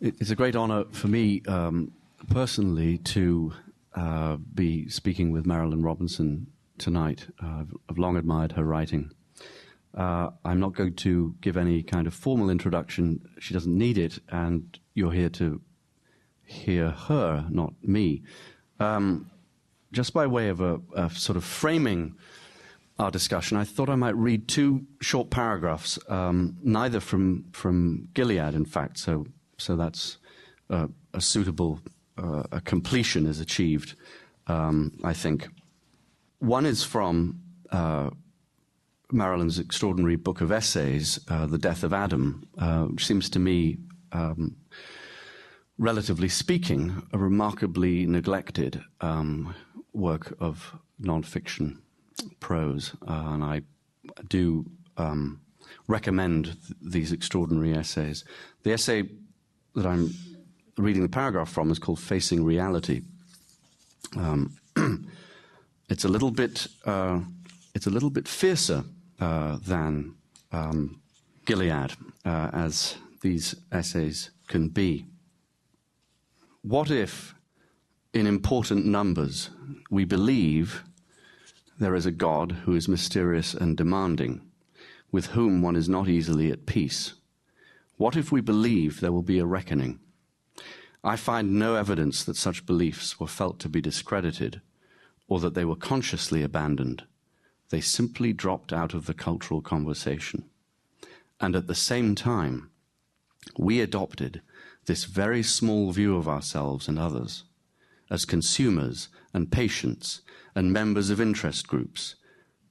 It's a great honor for me personally to be speaking with Marilynne Robinson tonight. I've long admired her writing. I'm not going to give any kind of formal introduction. She doesn't need it, and you're here to hear her, not me. Just by way of a sort of framing our discussion, I thought I might read two short paragraphs, neither from Gilead, in fact, so that's a suitable a completion is achieved, I think. One is from Marilynne's extraordinary book of essays, The Death of Adam, which seems to me, relatively speaking, a remarkably neglected work of non-fiction prose. And I do recommend these extraordinary essays. The essay that I'm reading the paragraph from is called Facing Reality. It's a little bit fiercer than Gilead, as these essays can be. What if, in important numbers, we believe there is a God who is mysterious and demanding, with whom one is not easily at peace? What if we believe there will be a reckoning? I find no evidence that such beliefs were felt to be discredited, or that they were consciously abandoned. They simply dropped out of the cultural conversation. And at the same time, we adopted this very small view of ourselves and others as consumers and patients and members of interest groups,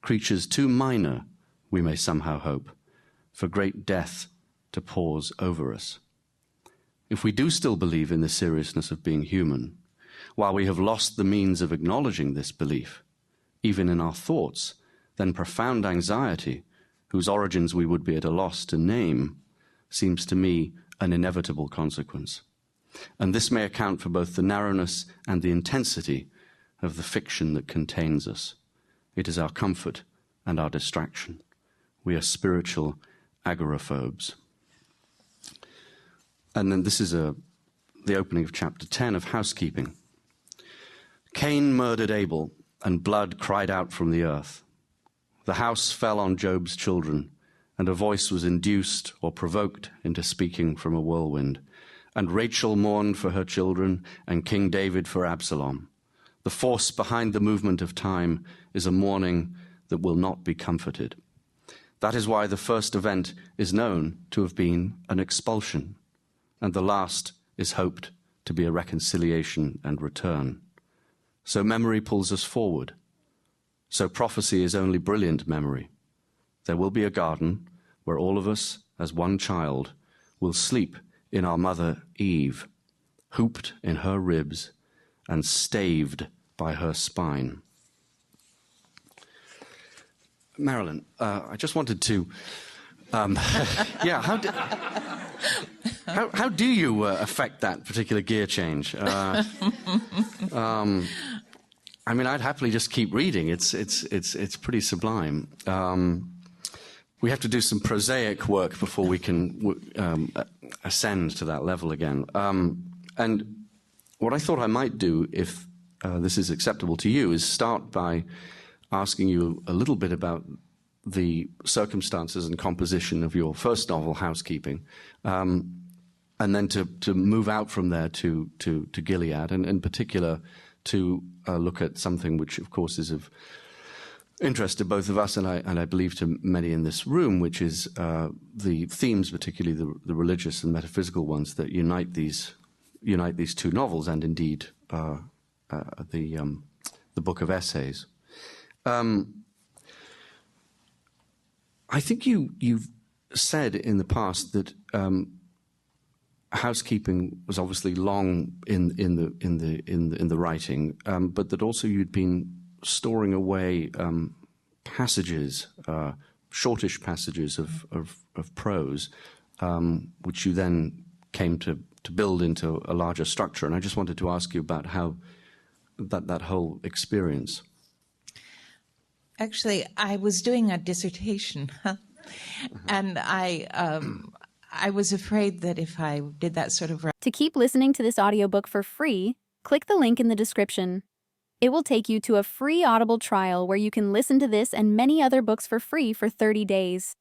creatures too minor, we may somehow hope, for great death to pause over us. If we do still believe in the seriousness of being human, while we have lost the means of acknowledging this belief, even in our thoughts, then profound anxiety, whose origins we would be at a loss to name, seems to me an inevitable consequence. And this may account for both the narrowness and the intensity of the fiction that contains us. It is our comfort and our distraction. We are spiritual agoraphobes. And then this is the opening of chapter 10 of Housekeeping. Cain murdered Abel, and blood cried out from the earth. The house fell on Job's children, and a voice was induced or provoked into speaking from a whirlwind. And Rachel mourned for her children, and King David for Absalom. The force behind the movement of time is a mourning that will not be comforted. That is why the first event is known to have been an expulsion, and the last is hoped to be a reconciliation and return. So memory pulls us forward. So prophecy is only brilliant memory. There will be a garden where all of us, as one child, will sleep in our mother Eve, hooped in her ribs and staved by her spine. Marilynne, I just wanted to, how do you affect that particular gear change? I mean, I'd happily just keep reading. It's pretty sublime. We have to do some prosaic work before we can ascend to that level again. And what I thought I might do, if this is acceptable to you, is start by asking you a little bit about the circumstances and composition of your first novel, Housekeeping, and then to move out from there to Gilead, and in particular to look at something which, of course, is of interest to both of us and I believe to many in this room, which is the themes, particularly the religious and metaphysical ones, that unite these two novels, and indeed the book of essays. I think you've said in the past that Housekeeping was obviously long in the writing, but that also you'd been storing away passages, shortish passages of prose, which you then came to build into a larger structure. And I just wanted to ask you about how that whole experience. Actually, I was doing a dissertation, and I was afraid that if I did that sort of... To keep listening to this audiobook for free, click the link in the description. It will take you to a free Audible trial where you can listen to this and many other books for free for 30 days.